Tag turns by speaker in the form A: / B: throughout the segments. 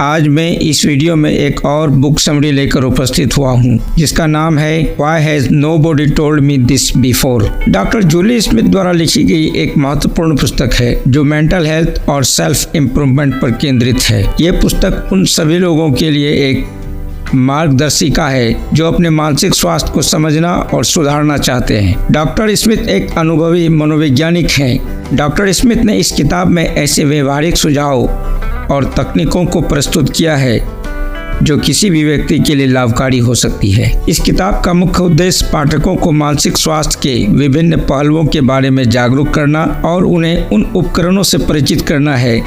A: आज मैं इस वीडियो में एक और बुक समरी लेकर उपस्थित हुआ हूँ जिसका नाम है why has nobody told me this before. Doctor Julie Smith द्वारा लिखी गई एक महत्वपूर्ण पुस्तक है जो मेंटल हेल्थ और सेल्फ इम्प्रूवमेंट पर केंद्रित है। ये पुस्तक उन सभी लोगों के लिए एक मार्गदर्शिका है जो अपने मानसिक स्वास्थ्य को समझना और सुधारना चाहते हैं। डॉक्टर स्मिथ एक अनुभवी मनोवैज्ञानिक हैं। डॉक्टर स्मिथ ने इस किताब में ऐसे व्यवहारिक सुझाव और तकनीकों को प्रस्तुत किया है जो किसी भी व्यक्ति के लिए लाभकारी हो सकती है। इस किताब का मुख्य उद्देश्य पाठकों को मानसिक स्वास्थ्य के विभिन्न पहलुओं के बारे में जागरूक करना और उन्हें उन उपकरणों से परिचित करना है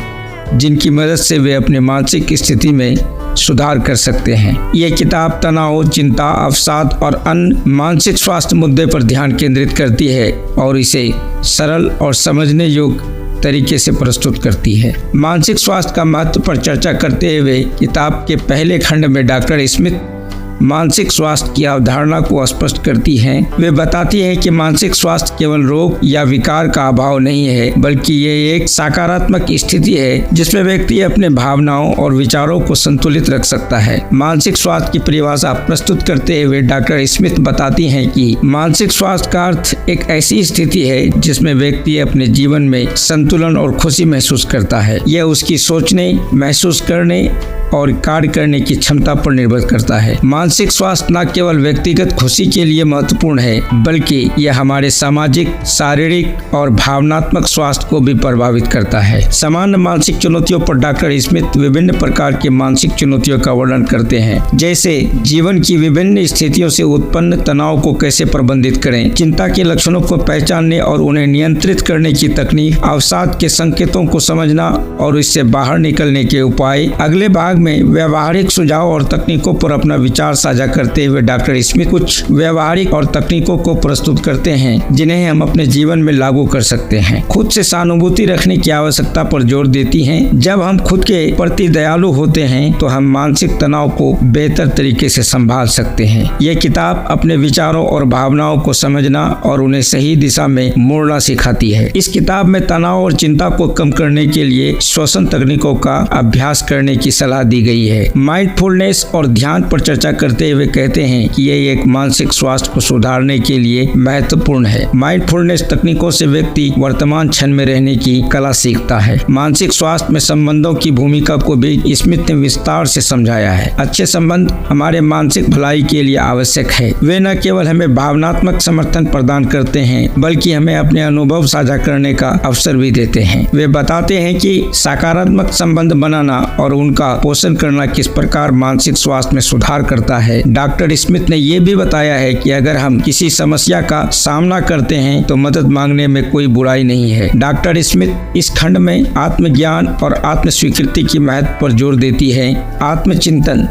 A: जिनकी मदद से वे अपने मानसिक स्थिति में सुधार कर सकते हैं। ये किताब तनाव, चिंता, अवसाद और अन्य मानसिक स्वास्थ्य मुद्दे पर ध्यान केंद्रित करती है और इसे सरल और समझने योग्य तरीके से प्रस्तुत करती है। मानसिक स्वास्थ्य का महत्व पर चर्चा करते हुए किताब के पहले खंड में डॉक्टर स्मिथ मानसिक स्वास्थ्य की अवधारणा को स्पष्ट करती हैं। वे बताती है कि मानसिक स्वास्थ्य केवल रोग या विकार का अभाव नहीं है, बल्कि ये एक सकारात्मक स्थिति है जिसमें व्यक्ति अपने भावनाओं और विचारों को संतुलित रख सकता है। मानसिक स्वास्थ्य की परिभाषा प्रस्तुत करते हुए डॉक्टर स्मिथ बताती हैं कि मानसिक स्वास्थ्य का अर्थ एक ऐसी स्थिति है जिसमें व्यक्ति अपने जीवन में संतुलन और खुशी महसूस करता है। यह उसकी सोचने, महसूस करने और कार्य करने की क्षमता पर निर्भर करता है। मानसिक स्वास्थ्य न केवल व्यक्तिगत खुशी के लिए महत्वपूर्ण है, बल्कि यह हमारे सामाजिक, शारीरिक और भावनात्मक स्वास्थ्य को भी प्रभावित करता है। सामान्य मानसिक चुनौतियों पर डॉक्टर स्मिथ विभिन्न प्रकार की मानसिक चुनौतियों का वर्णन करते हैं, जैसे जीवन की विभिन्न स्थितियों से उत्पन्न तनाव को कैसे प्रबंधित करें, चिंता के लक्षणों को पहचानने और उन्हें नियंत्रित करने की तकनीक, अवसाद के संकेतों को समझना और इससे बाहर निकलने के उपाय। अगले भाग में व्यवहारिक सुझाव और तकनीकों पर अपना विचार साझा करते हुए डॉक्टर स्मिथ कुछ व्यवहारिक और तकनीकों को प्रस्तुत करते हैं जिन्हें हम अपने जीवन में लागू कर सकते हैं। खुद से सहानुभूति रखने की आवश्यकता पर जोर देती हैं। जब हम खुद के प्रति दयालु होते हैं तो हम मानसिक तनाव को बेहतर तरीके से संभाल सकते हैं। यह किताब अपने विचारों और भावनाओं को समझना और उन्हें सही दिशा में मोड़ना सिखाती है। इस किताब में तनाव और चिंता को कम करने के लिए श्वसन तकनीकों का अभ्यास करने की सलाह दी गई है। माइंडफुलनेस और ध्यान पर चर्चा करते हुए कहते हैं कि यह एक मानसिक स्वास्थ्य को सुधारने के लिए महत्वपूर्ण है। माइंडफुलनेस तकनीकों से व्यक्ति वर्तमान क्षण में रहने की कला सीखता है। मानसिक स्वास्थ्य में संबंधों की भूमिका को भी स्मिथ ने विस्तार से समझाया है। अच्छे संबंध हमारे मानसिक भलाई के लिए आवश्यक है। वे न केवल हमें भावनात्मक समर्थन प्रदान करते हैं, बल्कि हमें अपने अनुभव साझा करने का अवसर भी देते हैं। वे बताते हैं कि सकारात्मक संबंध बनाना और उनका पोषण करना किस प्रकार मानसिक स्वास्थ्य में सुधार करता है। डॉक्टर स्मिथ ने यह भी बताया है कि अगर हम किसी समस्या का सामना करते हैं तो मदद मांगने में कोई बुराई नहीं है। डॉक्टर स्मिथ इस खंड में आत्मज्ञान और आत्म स्वीकृति की महत्व पर जोर देती है। आत्मचिंतन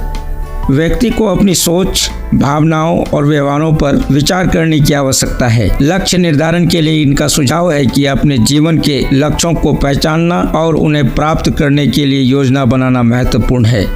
A: व्यक्ति को अपनी सोच, भावनाओं और व्यवहारों पर विचार करने की आवश्यकता है। लक्ष्य निर्धारण के लिए इनका सुझाव है कि अपने जीवन के लक्ष्यों को पहचानना और उन्हें प्राप्त करने के लिए योजना बनाना महत्वपूर्ण है।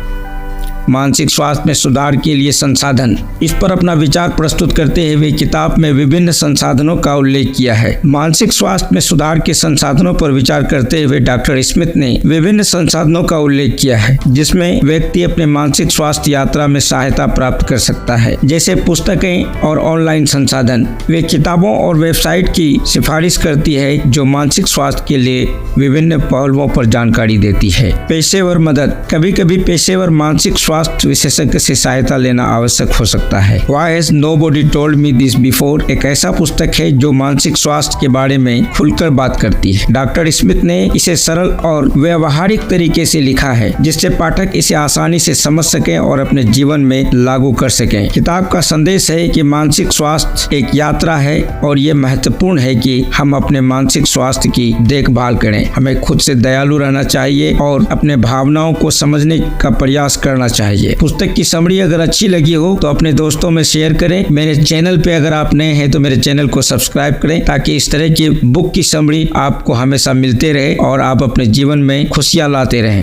A: मानसिक स्वास्थ्य में सुधार के लिए संसाधन, इस पर अपना विचार प्रस्तुत करते हुए किताब में विभिन्न संसाधनों का उल्लेख किया है। मानसिक स्वास्थ्य में सुधार के संसाधनों पर विचार करते हुए डॉक्टर स्मिथ ने विभिन्न संसाधनों का उल्लेख किया है जिसमें व्यक्ति अपने मानसिक स्वास्थ्य यात्रा में सहायता प्राप्त कर सकता है, जैसे पुस्तकें और ऑनलाइन संसाधन। वे किताबों और वेबसाइट की सिफारिश करती है जो मानसिक स्वास्थ्य के लिए विभिन्न पहलुओं पर जानकारी देती है। पेशेवर मदद, कभी कभी पेशेवर मानसिक स्वास्थ्य विशेषज्ञ से सहायता लेना आवश्यक हो सकता है। Why has nobody told me this before एक ऐसा पुस्तक है जो मानसिक स्वास्थ्य के बारे में खुलकर बात करती है। डॉक्टर स्मिथ ने इसे सरल और व्यवहारिक तरीके से लिखा है जिससे पाठक इसे आसानी से समझ सकें और अपने जीवन में लागू कर सकें। किताब का संदेश है कि मानसिक स्वास्थ्य एक यात्रा है और ये महत्वपूर्ण है कि हम अपने मानसिक स्वास्थ्य की देखभाल करें। हमें खुद से दयालु रहना चाहिए और अपने भावनाओं को समझने का प्रयास करना चाहिए। पुस्तक की समरी अगर अच्छी लगी हो तो अपने दोस्तों में शेयर करें। मेरे चैनल पे अगर आप नए हैं तो मेरे चैनल को सब्सक्राइब करें ताकि इस तरह की बुक की समरी आपको हमेशा मिलते रहे और आप अपने जीवन में खुशियां लाते रहें।